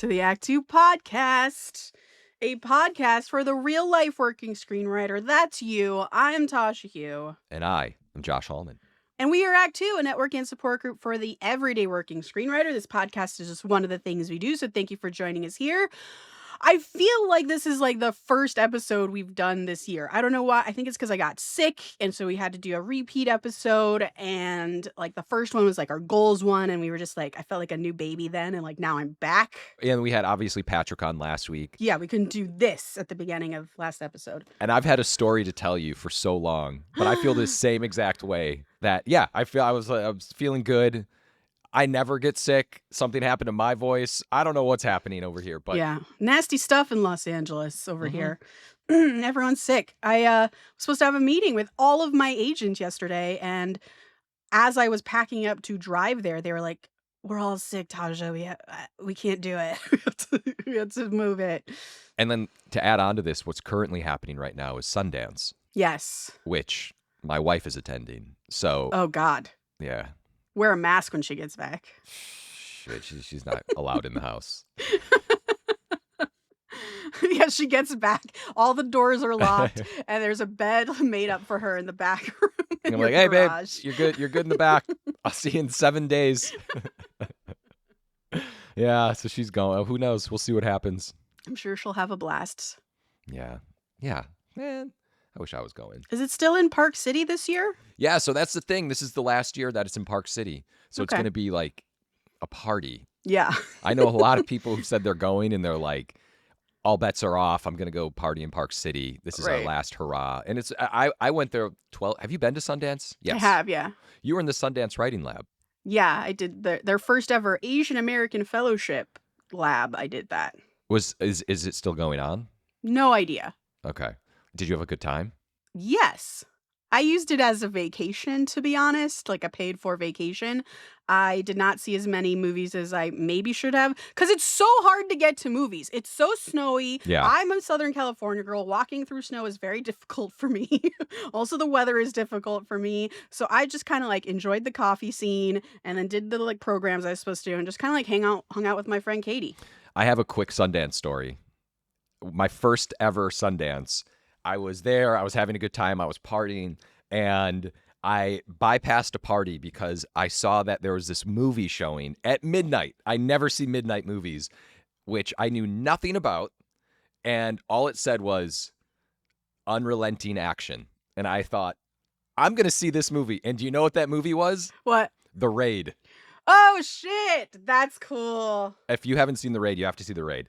the Act 2 podcast, a podcast for the real-life working screenwriter. That's you. I am Tasha Hugh. And I am Josh Hallman. And we are Act 2, a network and support group for the everyday working screenwriter. This podcast is just one of the things we do, so thank you for joining us here. I feel like this is like the first episode we've done this year. I don't know why. I think it's because I got sick, and so we had to do a repeat episode, and like the first one was like our goals one, and we were just like, I felt like a new baby then, and like now I'm back. And we had obviously Patrick on last week. Yeah, we couldn't do this at the beginning of last episode. And I've had a story to tell you for so long, but I feel the same exact way that, yeah, I was feeling good. I never get sick. Something happened to my voice. I don't know what's happening over here, but yeah, nasty stuff in Los Angeles over here. Everyone's sick. I was supposed to have a meeting with all of my agents yesterday, and as I was packing up to drive there, they were like, "We're all sick, Tasha. We can't do it. we have to move it." And then to add on to this, what's currently happening right now is Sundance. Yes. Which my wife is attending. So, oh God. Yeah. Wear a mask when she gets back. Shit, she's not allowed in the house. Yeah, she gets back. All the doors are locked, and there's a bed made up for her in the back room. I'm like, hey, babe, you're good. You're good in the back. I'll see you in 7 days. Yeah, so she's going. Who knows? We'll see what happens. I'm sure she'll have a blast. Yeah. Man, I wish I was going. Is it still in Park City this year? Yeah, so that's the thing. This is the last year that it's in Park City. So It's Okay. going to be like a party. Yeah. I know a lot of people who said they're going and they're like, all bets are off. I'm going to go party in Park City. This is our Right. last hurrah. And I went there 12. Have you been to Sundance? Yes. I have, yeah. You were in the Sundance Writing Lab. Yeah, I did their first ever Asian American Fellowship lab. I did that. Is it still going on? No idea. Okay. Did you have a good time? Yes. I used it as a vacation, to be honest, like a paid for vacation. I did not see as many movies as I maybe should have because it's so hard to get to movies. It's so snowy. Yeah. I'm a Southern California girl. Walking through snow is very difficult for me. Also, the weather is difficult for me. So I just kind of like enjoyed the coffee scene and then did the like programs I was supposed to do and just kind of like hung out with my friend Katie. I have a quick Sundance story. My first ever Sundance. I was there. I was having a good time. I was partying, and I bypassed a party because I saw that there was this movie showing at midnight. I never see midnight movies, which I knew nothing about, and all it said was unrelenting action. And I thought, I'm going to see this movie. And do you know what that movie was? What? The Raid. Oh, shit. That's cool. If you haven't seen The Raid, you have to see The Raid.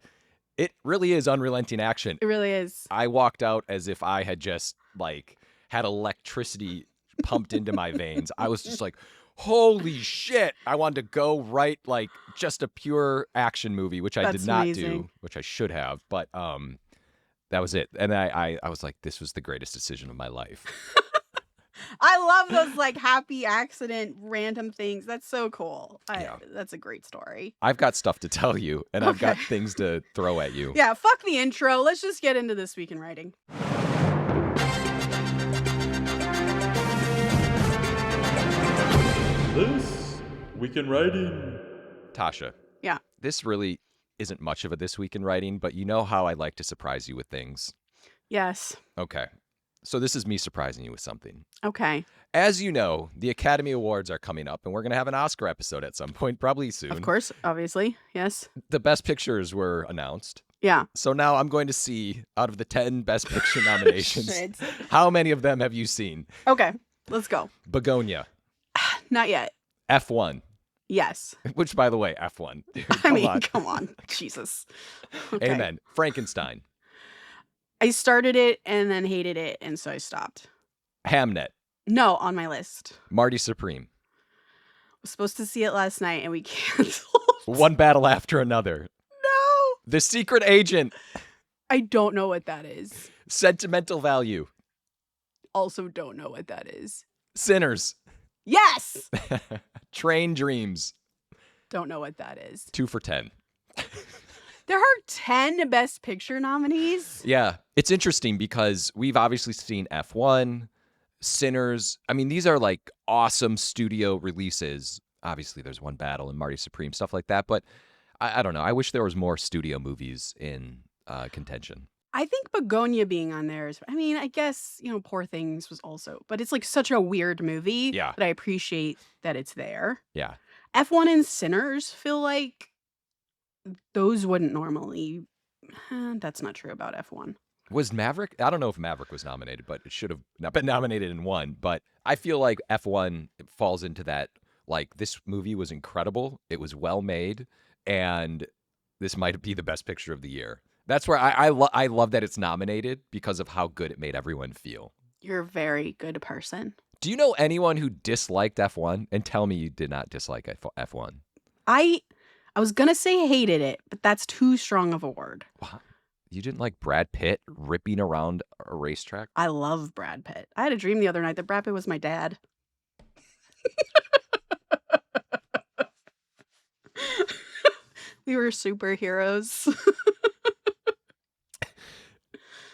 It really is unrelenting action. It really is. I walked out as if I had just like had electricity pumped into my veins. I was just like, holy shit. I wanted to go write like just a pure action movie, which I did not do, which I should have. But that was it. And I was like, this was the greatest decision of my life. I love those like happy accident random things. That's so cool. That's a great story. I've got stuff to tell you, and I've got things to throw at you. Yeah, fuck the intro. Let's just get into This Week in Writing. This Week in Writing. Tasha. Yeah. This really isn't much of a This Week in Writing, but you know how I like to surprise you with things. Yes. Okay. So this is me surprising you with something. Okay. As you know, the Academy Awards are coming up, and we're going to have an Oscar episode at some point, probably soon. Of course, obviously. Yes. The Best Pictures were announced. Yeah. So now I'm going to see, out of the 10 Best Picture nominations, Shit. how many of them have you seen? Okay. Let's go. Begonia. Not yet. F1. Yes. Which, by the way, F1. Dude, come on. Jesus. Okay. Amen. Frankenstein. I started it and then hated it, and so I stopped. Hamnet. No, on my list. Marty Supreme. Was supposed to see it last night, and we canceled. One Battle After Another. No. The Secret Agent. I don't know what that is. Sentimental Value. Also don't know what that is. Sinners. Yes! Train Dreams. Don't know what that is. 2 for 10. There are 10 Best Picture nominees? Yeah. It's interesting because we've obviously seen F1, Sinners. I mean, these are like awesome studio releases. Obviously, there's One Battle and Marty Supreme, stuff like that. But I don't know. I wish there was more studio movies in contention. I think Begonia being on there is, I mean, I guess, Poor Things was also, but it's like such a weird movie Yeah. that I appreciate that it's there. Yeah. F1 and Sinners feel like those wouldn't normally, that's not true about F1. Was Maverick? I don't know if Maverick was nominated, but it should have not been nominated and won. But I feel like F1 falls into that, like, this movie was incredible. It was well made. And this might be the best picture of the year. That's where I love that it's nominated because of how good it made everyone feel. You're a very good person. Do you know anyone who disliked F1? And tell me you did not dislike F1. I was going to say hated it, but that's too strong of a word. Wow. You didn't like Brad Pitt ripping around a racetrack? I love Brad Pitt. I had a dream the other night that Brad Pitt was my dad. We were superheroes.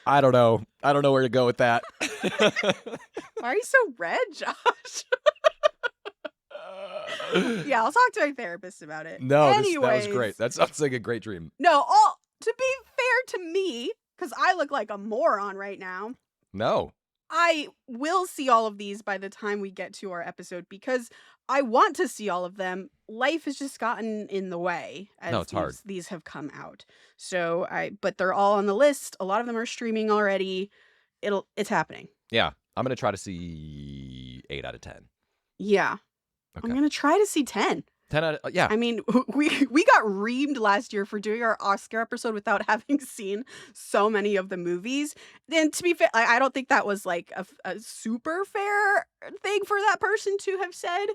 I don't know. I don't know where to go with that. Why are you so red, Josh? Yeah, I'll talk to my therapist about it. No, that was great. That sounds like a great dream. No, to be fair to me, because I look like a moron right now, No. I will see all of these by the time we get to our episode because I want to see all of them. Life has just gotten in the way as No, it's hard. these have come out. So but they're all on the list. A lot of them are streaming already. It's happening. Yeah. I'm going to try to see 8 out of 10. Yeah. Okay. I'm going to try to see 10. 10 out of, yeah. I mean, we got reamed last year for doing our Oscar episode without having seen so many of the movies. And to be fair, I don't think that was like a super fair thing for that person to have said,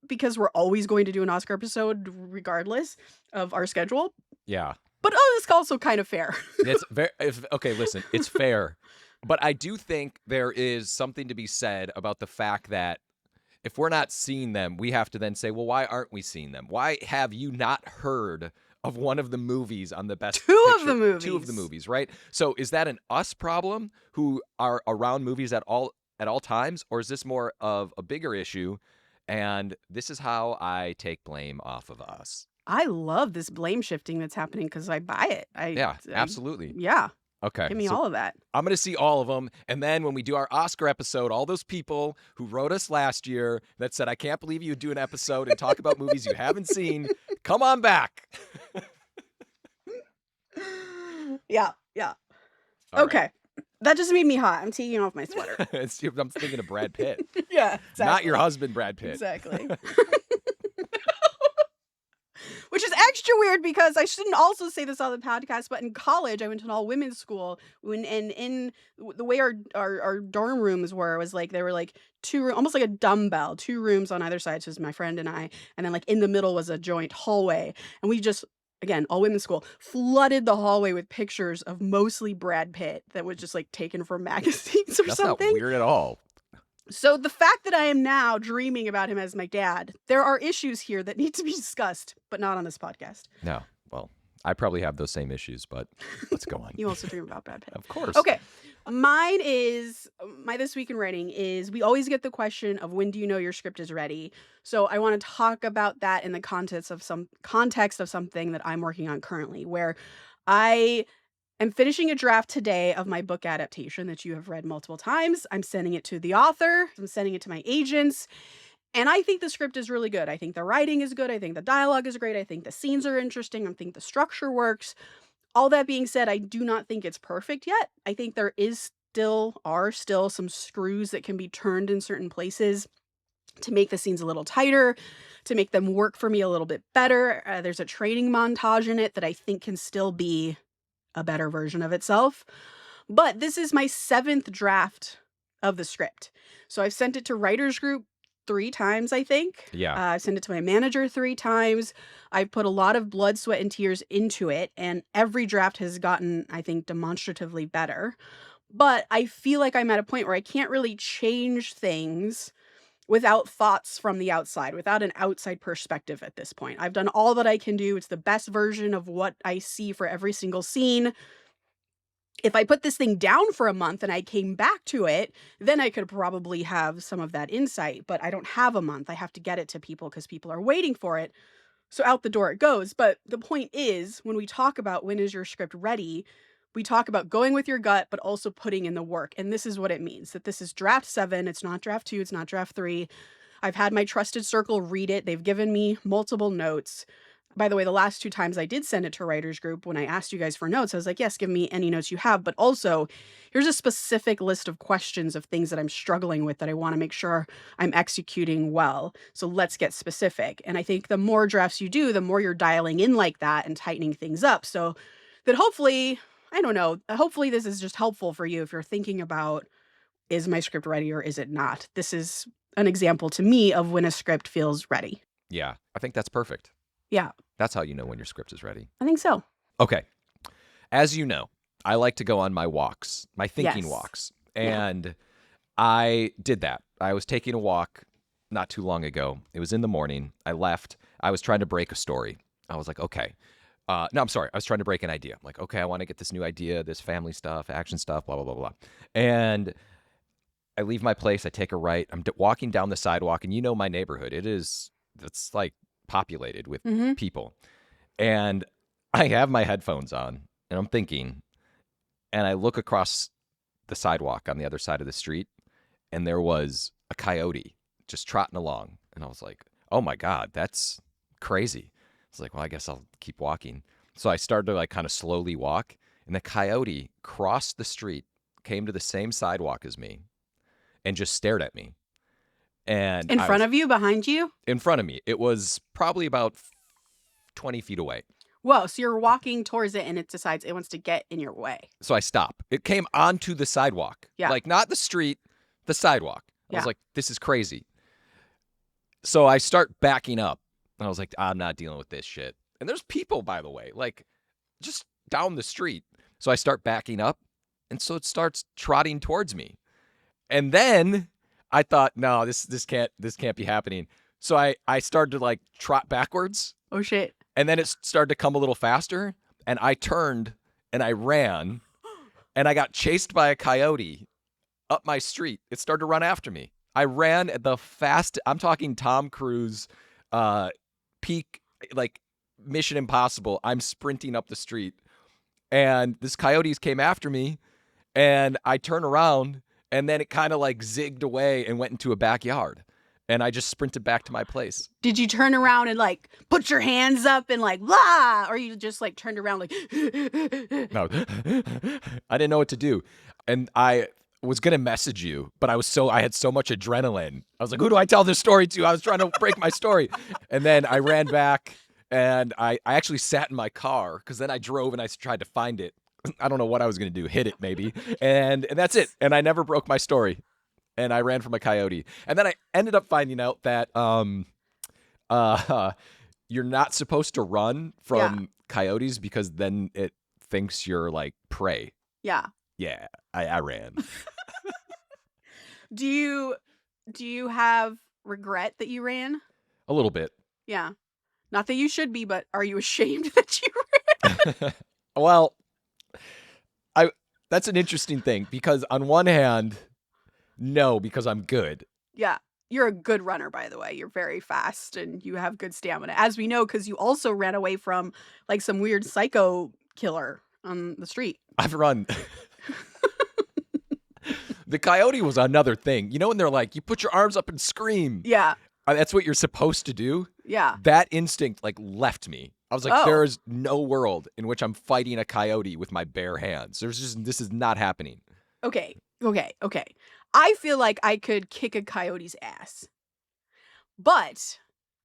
because we're always going to do an Oscar episode regardless of our schedule. Yeah. But it's also kind of fair. Okay, listen, it's fair. But I do think there is something to be said about the fact that if we're not seeing them, we have to then say, well, why aren't we seeing them? Why have you not heard of one of the movies on the best Two of the movies, right? So is that an us problem who are around movies at all times? Or is this more of a bigger issue? And this is how I take blame off of us. I love this blame shifting that's happening because I buy it. Absolutely. Yeah. Okay. Give me all of that. I'm going to see all of them. And then when we do our Oscar episode, all those people who wrote us last year that said, I can't believe you do an episode and talk about movies you haven't seen, come on back. Yeah. All Okay. right. That just made me hot. I'm taking off my sweater. I'm thinking of Brad Pitt. Yeah. Exactly. Not your husband, Brad Pitt. Exactly. Which is extra weird because I shouldn't also say this on the podcast, but in college, I went to an all-women's school, and in the way our dorm rooms were, was like, there were like almost like a dumbbell, 2 rooms on either side, so it was my friend and I, and then like in the middle was a joint hallway, and we just, again, all-women's school, flooded the hallway with pictures of mostly Brad Pitt that was just like taken from magazines or That's something. not weird at all. So the fact that I am now dreaming about him as my dad, there are issues here that need to be discussed, but not on this podcast. No. Well, I probably have those same issues, but let's go on. You also dream about Brad Pitt. Of course. Okay. My This Week in Writing is, we always get the question of when do you know your script is ready? So I want to talk about that in the context of something that I'm working on currently, where I am finishing a draft today of my book adaptation that you have read multiple times. I'm sending it to the author. I'm sending it to my agents. And I think the script is really good. I think the writing is good. I think the dialogue is great. I think the scenes are interesting. I think the structure works. All that being said, I do not think it's perfect yet. I think there are still some screws that can be turned in certain places to make the scenes a little tighter, to make them work for me a little bit better. There's a training montage in it that I think can still be a better version of itself. But this is my 7th draft of the script. So I've sent it to writers group 3 times, I think. Yeah. I've sent it to my manager 3 times. I've put a lot of blood, sweat, and tears into it. And every draft has gotten, I think, demonstratively better. But I feel like I'm at a point where I can't really change things without thoughts from the outside, without an outside perspective at this point. I've done all that I can do. It's the best version of what I see for every single scene. If I put this thing down for a month and I came back to it, then I could probably have some of that insight, but I don't have a month. I have to get it to people because people are waiting for it. So out the door it goes. But the point is, when we talk about when is your script ready, we talk about going with your gut, but also putting in the work. And this is what it means, that this is draft 7. It's not draft 2. It's not draft 3. I've had my trusted circle read it. They've given me multiple notes. By the way, the last 2 times I did send it to writers group, when I asked you guys for notes, I was like, yes, give me any notes you have. But also, here's a specific list of questions of things that I'm struggling with that I want to make sure I'm executing well. So let's get specific. And I think the more drafts you do, the more you're dialing in like that and tightening things up. So that hopefully, I don't know, hopefully this is just helpful for you if you're thinking about, is my script ready or is it not? This is an example to me of when a script feels ready. Yeah, I think that's perfect. Yeah, That's how you know when your script is ready. I think so. Okay. As you know, I like to go on my walks, my thinking Yes. walks. Yeah. And I did that. I was taking a walk not too long ago. It was in the morning. I left. I was trying to break a story. I was like, okay. No, I'm sorry. I was trying to break an idea. I'm like, okay, I want to get this new idea, this family stuff, action stuff, blah, blah, blah, blah. And I leave my place. I take a right. I'm walking down the sidewalk, and you know my neighborhood. It's like populated with Mm-hmm. people. And I have my headphones on, and I'm thinking, and I look across the sidewalk on the other side of the street, and there was a coyote just trotting along. And I was like, oh my God, that's crazy. It's like, well, I guess I'll keep walking. So I started to like kind of slowly walk, and the coyote crossed the street, came to the same sidewalk as me, and just stared at me. And In front of you, behind you? in front of me. It was probably about 20 feet away. Whoa, so you're walking towards it and it decides it wants to get in your way. So I stop. It came onto the sidewalk. Yeah. Like not the street, the sidewalk. I Yeah. was like, this is crazy. So I start backing up. And I was like, I'm not dealing with this shit. And there's people, by the way, like just down the street. So I start backing up. And so it starts trotting towards me. And then I thought, no, this can't be happening. So I started to like trot backwards. Oh shit. And then it started to come a little faster, and I turned and I ran, and I got chased by a coyote up my street. It started to run after me. I ran at the I'm talking Tom Cruise, peak, like Mission Impossible. I'm sprinting up the street, and this coyote came after me, and I turned around, and then it kind of like zigged away and went into a backyard. And I just sprinted back to my place. Did you turn around and like put your hands up and like blah, or you just like turned around like No, I didn't know what to do. And I was going to message you, but I had so much adrenaline. I was like, who do I tell this story to? I was trying to break my story. And then I ran back, and I actually sat in my car, because then I drove and I tried to find it. I don't know what I was going to do, hit it maybe. And that's it. And I never broke my story. And I ran from a coyote. And then I ended up finding out that you're not supposed to run from coyotes, because then it thinks you're like prey. Yeah. Yeah, I ran. Do you have regret that you ran? A little bit. Yeah. Not that you should be, but are you ashamed that you ran? Well, that's an interesting thing, because on one hand, no, because I'm good. Yeah. You're a good runner, by the way. You're very fast and you have good stamina, as we know, because you also ran away from like some weird psycho killer on the street. I've run. The coyote was another thing. You know when they're like, you put your arms up and scream. Yeah. That's what you're supposed to do. Yeah. That instinct like left me. I was like, Oh. there is no world in which I'm fighting a coyote with my bare hands. This is not happening. Okay. I feel like I could kick a coyote's ass. But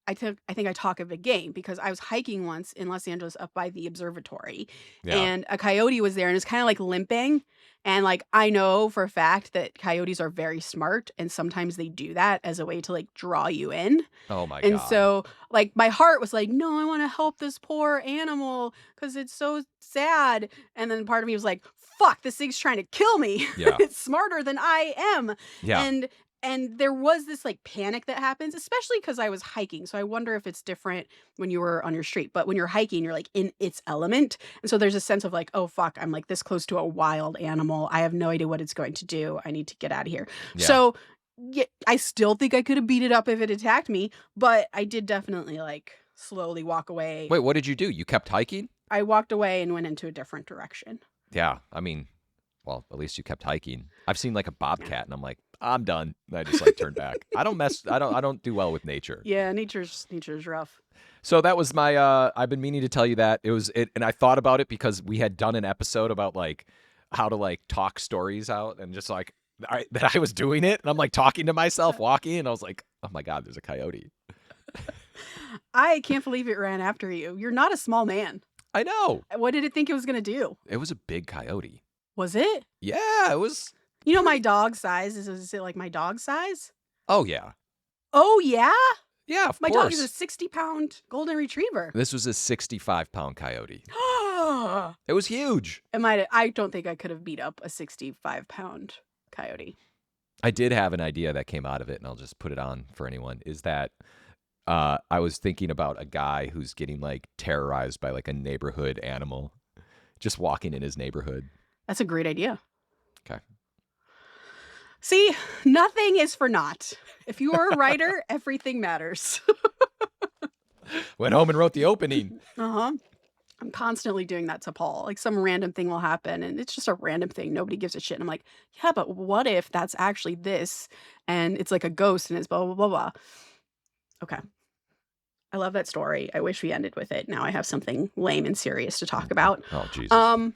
I think I talk a big game, because I was hiking once in Los Angeles up by the observatory, Yeah. and a coyote was there and it's kind of like limping. And like, I know for a fact that coyotes are very smart, and sometimes they do that as a way to like draw you in. Oh my And God. so like my heart was like, no, I want to help this poor animal because it's so sad. And then part of me was like, fuck, this thing's trying to kill me. Yeah. It's smarter than I am. Yeah. And there was this like panic that happens, especially because I was hiking. So I wonder if it's different when you were on your street. But when you're hiking, you're like in its element. And so there's a sense of like, oh, fuck, I'm like this close to a wild animal. I have no idea what it's going to do. I need to get out of here. Yeah. So yeah, I still think I could have beat it up if it attacked me. But I did definitely like slowly walk away. Wait, what did you do? You kept hiking? I walked away and went into a different direction. Yeah, I mean, well, at least you kept hiking. I've seen like a bobcat, and I'm like, I'm done. And I just like turned back. I don't do well with nature. Yeah, nature's rough. So that was my. I've been meaning to tell you that and I thought about it because we had done an episode about like how to like talk stories out, and just like that I was doing it, and I'm like talking to myself, walking, and I was like, oh my god, there's a coyote. I can't believe it ran after you. You're not a small man. I know. What did it think it was going to do? It was a big coyote. Was it? Yeah, it was. You know my dog size? Is it like my dog size? Oh, yeah. Oh, yeah? Yeah, of My course. dog is a 60-pound golden retriever. This was a 65-pound coyote. It was huge. I don't think I could have beat up a 65-pound coyote. I did have an idea that came out of it, and I'll just put it on for anyone, is that I was thinking about a guy who's getting like terrorized by like a neighborhood animal, just walking in his neighborhood. That's a great idea. Okay. See, nothing is for naught. If you are a writer, everything matters. Went home and wrote the opening. Uh-huh. I'm constantly doing that to Paul. Like some random thing will happen and it's just a random thing. Nobody gives a shit. And I'm like, yeah, but what if that's actually this? And it's like a ghost and it's blah, blah, blah, blah. Okay. I love that story. I wish we ended with it. Now I have something lame and serious to talk about. Oh, Jesus.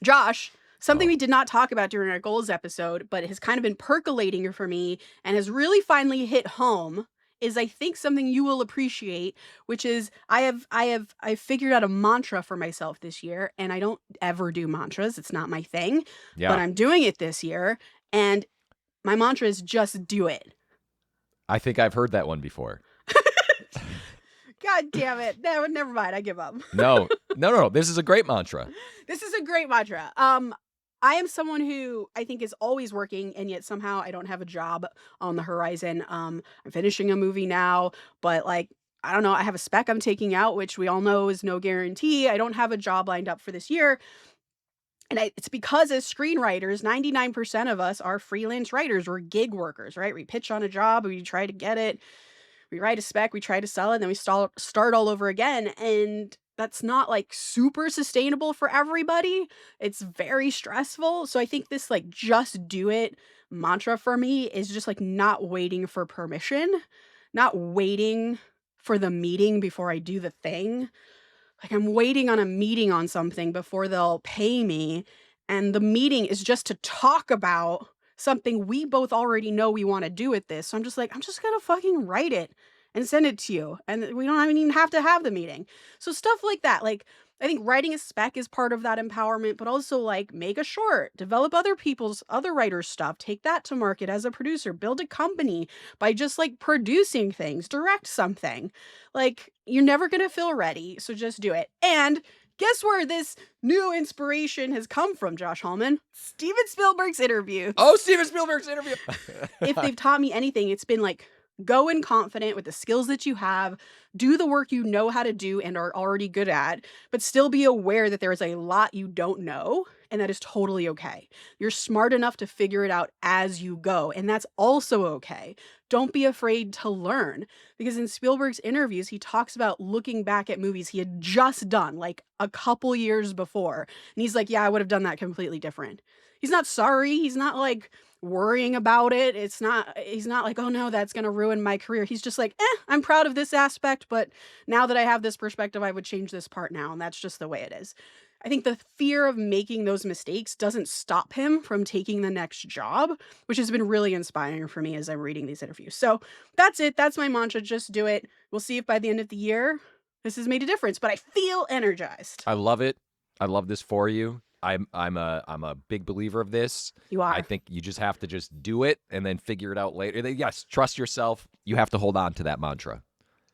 Josh, something we did not talk about during our goals episode, but it has kind of been percolating for me and has really finally hit home, is I think something you will appreciate, which is I figured out a mantra for myself this year, and I don't ever do mantras. It's not my thing, Yeah. but I'm doing it this year, and my mantra is just do it. I think I've heard that one before. God damn it. No, never mind. I give up. No. This is a great mantra. This is a great mantra. I am someone who I think is always working, and yet somehow I don't have a job on the horizon. I'm finishing a movie now, but like, I don't know, I have a spec I'm taking out, which we all know is no guarantee. I don't have a job lined up for this year. And it's because as screenwriters, 99% of us are freelance writers. We're gig workers, right? We pitch on a job, we try to get it. We write a spec, we try to sell it, then we start all over again. And that's not like super sustainable for everybody. It's very stressful. So I think this like just do it mantra for me is just like not waiting for permission, not waiting for the meeting before I do the thing. Like I'm waiting on a meeting on something before they'll pay me. And the meeting is just to talk about something we both already know we want to do with this. So I'm just going to fucking write it and send it to you. And we don't even have to have the meeting. So stuff like that. Like, I think writing a spec is part of that empowerment, but also like make a short, develop other writers' stuff, take that to market as a producer, build a company by just like producing things, direct something. Like, you're never going to feel ready. So just do it. And guess where this new inspiration has come from, Josh Hallman? Steven Spielberg's interview. Oh, Steven Spielberg's interview. If they've taught me anything, it's been like, go in confident with the skills that you have, do the work you know how to do and are already good at, but still be aware that there is a lot you don't know, and that is totally okay. You're smart enough to figure it out as you go, and that's also okay. Don't be afraid to learn, because in Spielberg's interviews, he talks about looking back at movies he had just done, like a couple years before, and he's like, yeah, I would have done that completely different. He's not sorry. He's not like worrying about it. He's not like, oh no, that's going to ruin my career. He's just like, I'm proud of this aspect, but now that I have this perspective, I would change this part now. And that's just the way it is. I think the fear of making those mistakes doesn't stop him from taking the next job, which has been really inspiring for me as I'm reading these interviews. So that's it. That's my mantra. Just do it. We'll see if by the end of the year, this has made a difference, but I feel energized. I love it. I love this for you. I'm a big believer of this. You are. I think you just have to just do it and then figure it out later. Yes, trust yourself. You have to hold on to that mantra.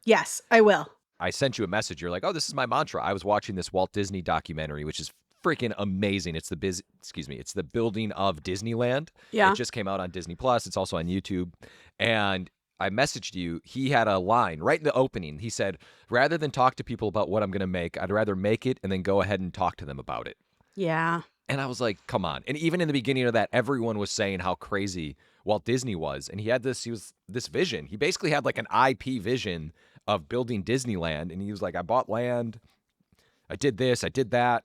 Yes, I will. I sent you a message. You're like, oh, this is my mantra. I was watching this Walt Disney documentary, which is freaking amazing. It's it's the building of Disneyland. Yeah. It just came out on Disney Plus. It's also on YouTube. And I messaged you. He had a line right in the opening. He said, rather than talk to people about what I'm going to make, I'd rather make it and then go ahead and talk to them about it. Yeah. And I was like, come on. And even in the beginning of that, everyone was saying how crazy Walt Disney was. And he had this vision. He basically had like an IP vision of building Disneyland. And he was like, I bought land. I did this. I did that.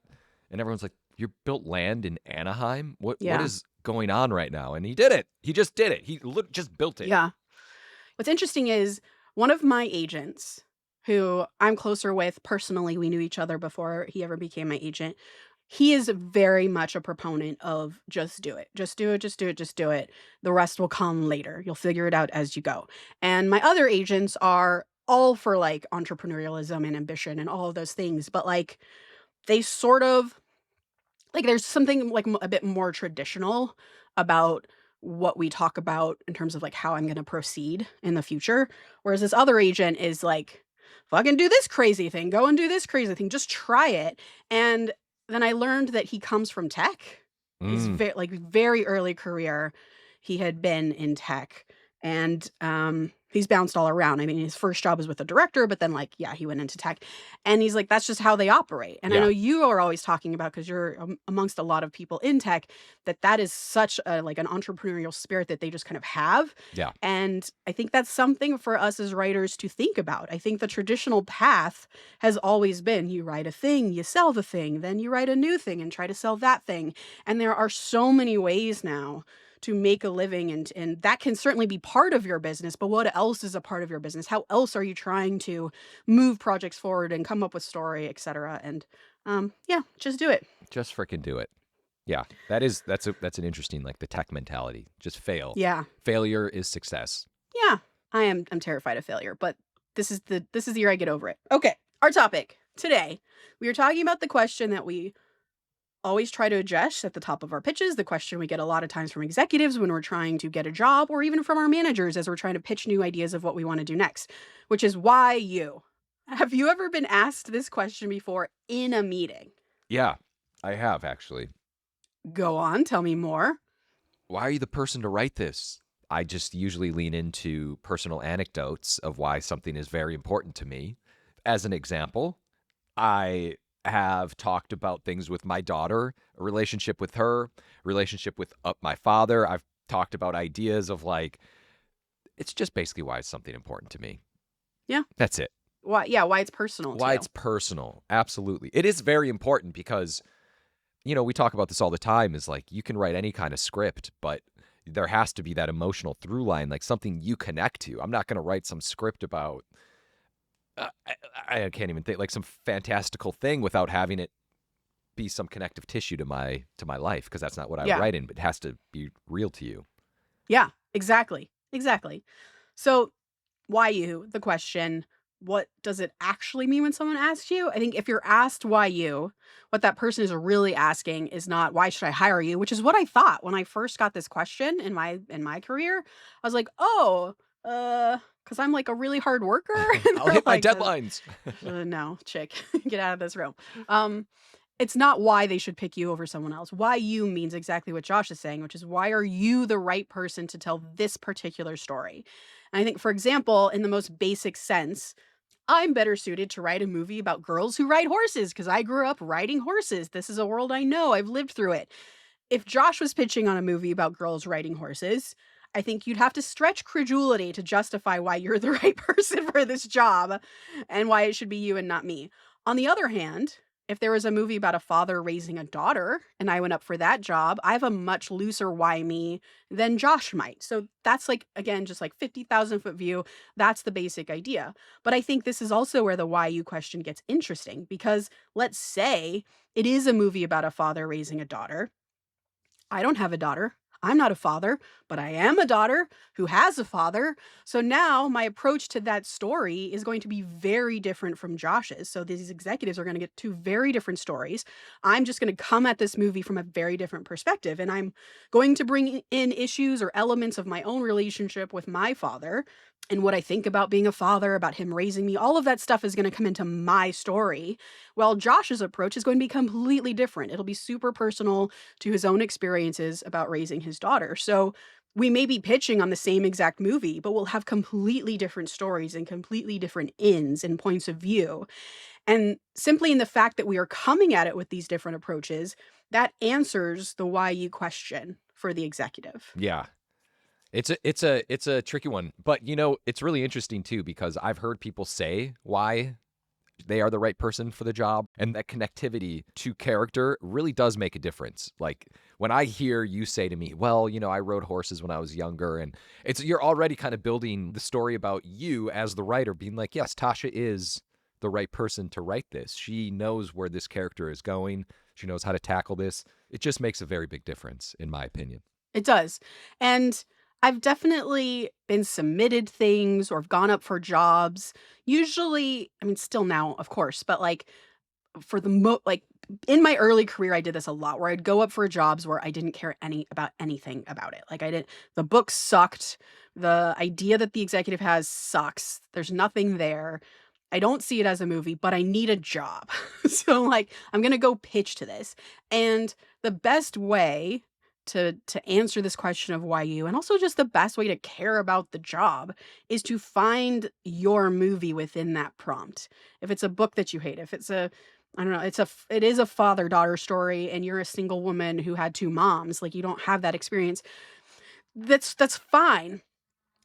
And everyone's like, you built land in Anaheim? What Yeah. is going on right now? And he did it. He just did it. He just built it. Yeah. What's interesting is one of my agents who I'm closer with personally, we knew each other before he ever became my agent. He is very much a proponent of just do it. Just do it, just do it, just do it. The rest will come later. You'll figure it out as you go. And my other agents are all for like entrepreneurialism and ambition and all of those things, but like they sort of like there's something like a bit more traditional about what we talk about in terms of like how I'm going to proceed in the future. Whereas this other agent is like, fucking do this crazy thing, go and do this crazy thing, just try it. And then I learned that he comes from tech. His very early career, he had been in tech, and he's bounced all around. I mean, his first job was with a director, but then like, yeah, he went into tech, and he's like, that's just how they operate. And I Yeah. know you are always talking about, because you're amongst a lot of people in tech, that is such a like an entrepreneurial spirit that they just kind of have. Yeah. And I think that's something for us as writers to think about. I think the traditional path has always been you write a thing, you sell the thing, then you write a new thing and try to sell that thing. And there are so many ways now to make a living, and that can certainly be part of your business, but what else is a part of your business? How else are you trying to move projects forward and come up with story, etc.? And yeah, just do it. Just freaking do it. Yeah. That's an interesting, like the tech mentality. Just fail. Yeah. Failure is success. Yeah. I'm terrified of failure, but this is the year I get over it. Okay. Our topic today, we are talking about the question that we always try to address at the top of our pitches, the question we get a lot of times from executives when we're trying to get a job, or even from our managers as we're trying to pitch new ideas of what we want to do next, which is why you? Have you ever been asked this question before in a meeting? Yeah, I have actually. Go on, tell me more. Why are you the person to write this? I just usually lean into personal anecdotes of why something is very important to me. As an example, I have talked about things with my daughter, a relationship with her, relationship with my father. I've talked about ideas of like, it's just basically why it's something important to me. Yeah. That's it. Why? Yeah, why it's personal. Why it's personal. Absolutely. It is very important because, you know, we talk about this all the time is like, you can write any kind of script, but there has to be that emotional through line, like something you connect to. I'm not going to write some script about I can't even think like some fantastical thing without having it be some connective tissue to my life, because that's not what I write in, but it has to be real to you. Yeah, exactly. So why you? The question, what does it actually mean when someone asks you? I think if you're asked why you, what that person is really asking is not why should I hire you, which is what I thought when I first got this question in my career. I was like, oh, because I'm like a really hard worker. I'll hit my like, deadlines. No, chick, get out of this room. It's not why they should pick you over someone else. Why you means exactly what Josh is saying, which is why are you the right person to tell this particular story? And I think, for example, in the most basic sense, I'm better suited to write a movie about girls who ride horses because I grew up riding horses. This is a world I know. I've lived through it. If Josh was pitching on a movie about girls riding horses, I think you'd have to stretch credulity to justify why you're the right person for this job and why it should be you and not me. On the other hand, if there was a movie about a father raising a daughter and I went up for that job, I have a much looser why me than Josh might. So that's like, again, just like 50,000 foot view. That's the basic idea. But I think this is also where the why you question gets interesting, because let's say it is a movie about a father raising a daughter. I don't have a daughter. I'm not a father, but I am a daughter who has a father. So now my approach to that story is going to be very different from Josh's. So these executives are going to get two very different stories. I'm just going to come at this movie from a very different perspective. And I'm going to bring in issues or elements of my own relationship with my father and what I think about being a father, about him raising me. All of that stuff is going to come into my story. While Josh's approach is going to be completely different. It'll be super personal to his own experiences about raising his daughter. So we may be pitching on the same exact movie, but we'll have completely different stories and completely different ends and points of view. And simply in the fact that we are coming at it with these different approaches, that answers the why you question for the executive. Yeah. It's a tricky one, but it's really interesting too because I've heard people say why they are the right person for the job, and that connectivity to character really does make a difference. Like when I hear you say to me, well, I rode horses when I was younger, and you're already kind of building the story about you as the writer, being like, yes, Tasha is the right person to write this. She knows where this character is going. She knows how to tackle this. It just makes a very big difference, in my opinion. It does. And I've definitely been submitted things or have gone up for jobs. Usually, I mean, still now, of course, but like for the like in my early career, I did this a lot where I'd go up for jobs where I didn't care about anything about it. Like I didn't, the book sucked. The idea that the executive has sucks. There's nothing there. I don't see it as a movie, but I need a job. So like I'm going to go pitch to this. And the best way to answer this question of why you, and also just the best way to care about the job, is to find your movie within that prompt. If it's a book that you hate, if it's a, I don't know, it is a father-daughter story and you're a single woman who had two moms, like you don't have that experience, that's fine.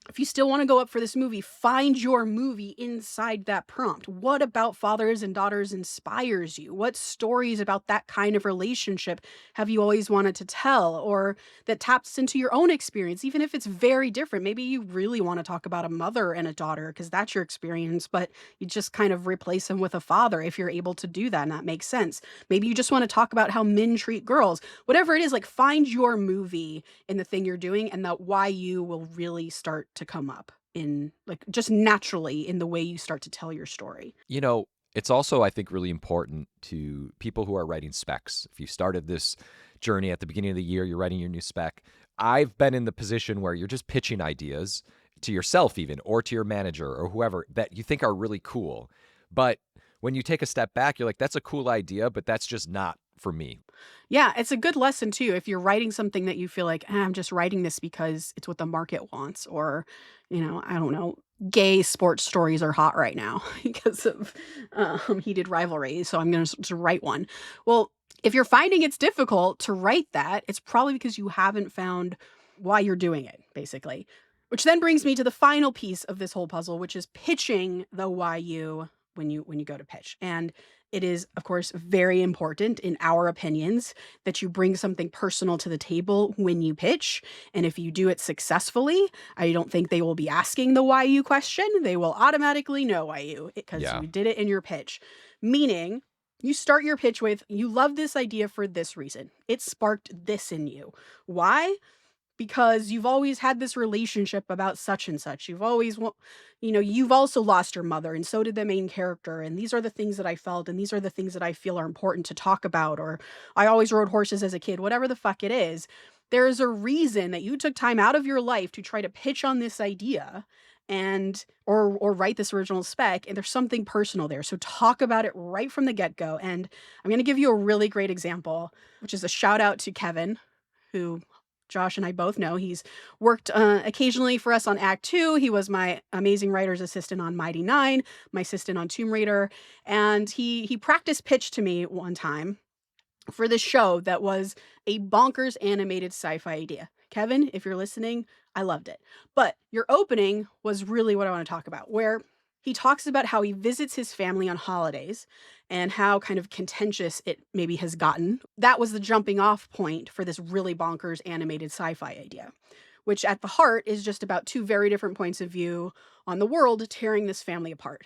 If you still want to go up for this movie, find your movie inside that prompt. What about fathers and daughters inspires you? What stories about that kind of relationship have you always wanted to tell, or that taps into your own experience, even if it's very different? Maybe you really want to talk about a mother and a daughter because that's your experience, but you just kind of replace them with a father if you're able to do that, and that makes sense. Maybe you just want to talk about how men treat girls. Whatever it is, like find your movie in the thing you're doing, and that why you will really start to come up in like just naturally in the way you start to tell your story. It's also, I think, really important to people who are writing specs. If you started this journey at the beginning of the year, you're writing your new spec. I've been in the position where you're just pitching ideas to yourself even, or to your manager or whoever that you think are really cool. But when you take a step back, you're like, that's a cool idea, but that's just not for me. Yeah, it's a good lesson too. If you're writing something that you feel like, I'm just writing this because it's what the market wants, or, I don't know, gay sports stories are hot right now because of heated rivalries. So I'm going to write one. Well, if you're finding it's difficult to write that, it's probably because you haven't found why you're doing it, basically. Which then brings me to the final piece of this whole puzzle, which is pitching the why you when you go to pitch. And it is, of course, very important in our opinions that you bring something personal to the table when you pitch. And if you do it successfully, I don't think they will be asking the why you question. They will automatically know why you, because Yeah. you did it in your pitch. Meaning, you start your pitch with, you love this idea for this reason. It sparked this in you. Why? Because you've always had this relationship about such and such. You've also lost your mother, and so did the main character. And these are the things that I felt, and these are the things that I feel are important to talk about. Or I always rode horses as a kid, whatever the fuck it is. There is a reason that you took time out of your life to try to pitch on this idea and or write this original spec, and there's something personal there. So talk about it right from the get-go. And I'm going to give you a really great example, which is a shout out to Kevin, who Josh and I both know. He's worked occasionally for us on Act Two. He was my amazing writer's assistant on Mighty Nine, my assistant on Tomb Raider, and he practice pitched to me one time for this show that was a bonkers animated sci-fi idea. Kevin, if you're listening, I loved it. But your opening was really what I want to talk about, where he talks about how he visits his family on holidays and how kind of contentious it maybe has gotten. That was the jumping off point for this really bonkers animated sci-fi idea, which at the heart is just about two very different points of view on the world tearing this family apart.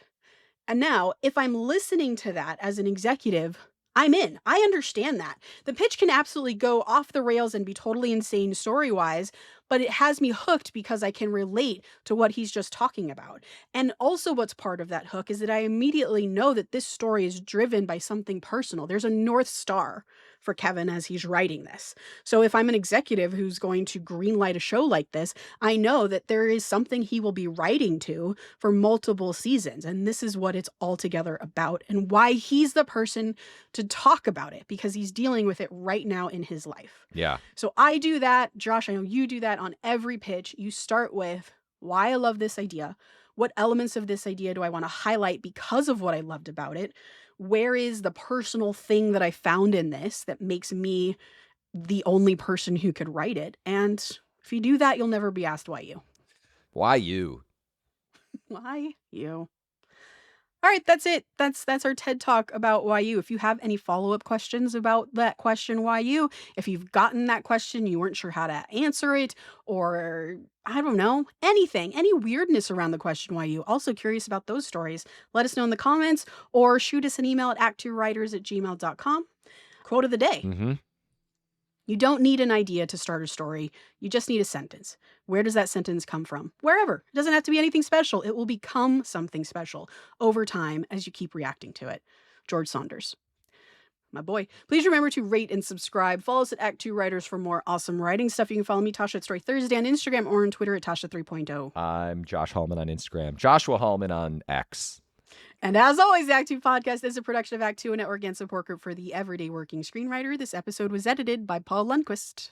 And now, if I'm listening to that as an executive, I'm in. I understand that. The pitch can absolutely go off the rails and be totally insane story-wise, but it has me hooked because I can relate to what he's just talking about. And also what's part of that hook is that I immediately know that this story is driven by something personal. There's a North Star for Kevin as he's writing this. So if I'm an executive who's going to greenlight a show like this, I know that there is something he will be writing to for multiple seasons. And this is what it's altogether about and why he's the person to talk about it, because he's dealing with it right now in his life. Yeah. So I do that. Josh, I know you do that on every pitch. You start with why I love this idea. What elements of this idea do I want to highlight because of what I loved about it? Where is the personal thing that I found in this that makes me the only person who could write it? And If you do that, you'll never be asked why you. Why you? Why you? All right, that's it. That's our TED Talk about why you. If you have any follow-up questions about that question, why you, if you've gotten that question, you weren't sure how to answer it, or I don't know, anything, any weirdness around the question why you, also curious about those stories, let us know in the comments or shoot us an email at ActTwoWriters@gmail.com. Quote of the day. Mm-hmm. You don't need an idea to start a story. You just need a sentence. Where does that sentence come from? Wherever. It doesn't have to be anything special. It will become something special over time as you keep reacting to it. George Saunders. My boy. Please remember to rate and subscribe. Follow us at Act2Writers for more awesome writing stuff. You can follow me, Tasha, at Story Thursday on Instagram or on Twitter at Tasha 3.0. I'm Josh Hallman on Instagram. Joshua Hallman on X. And as always, the Act 2 podcast is a production of Act 2, a network and support group for the everyday working screenwriter. This episode was edited by Paul Lundquist.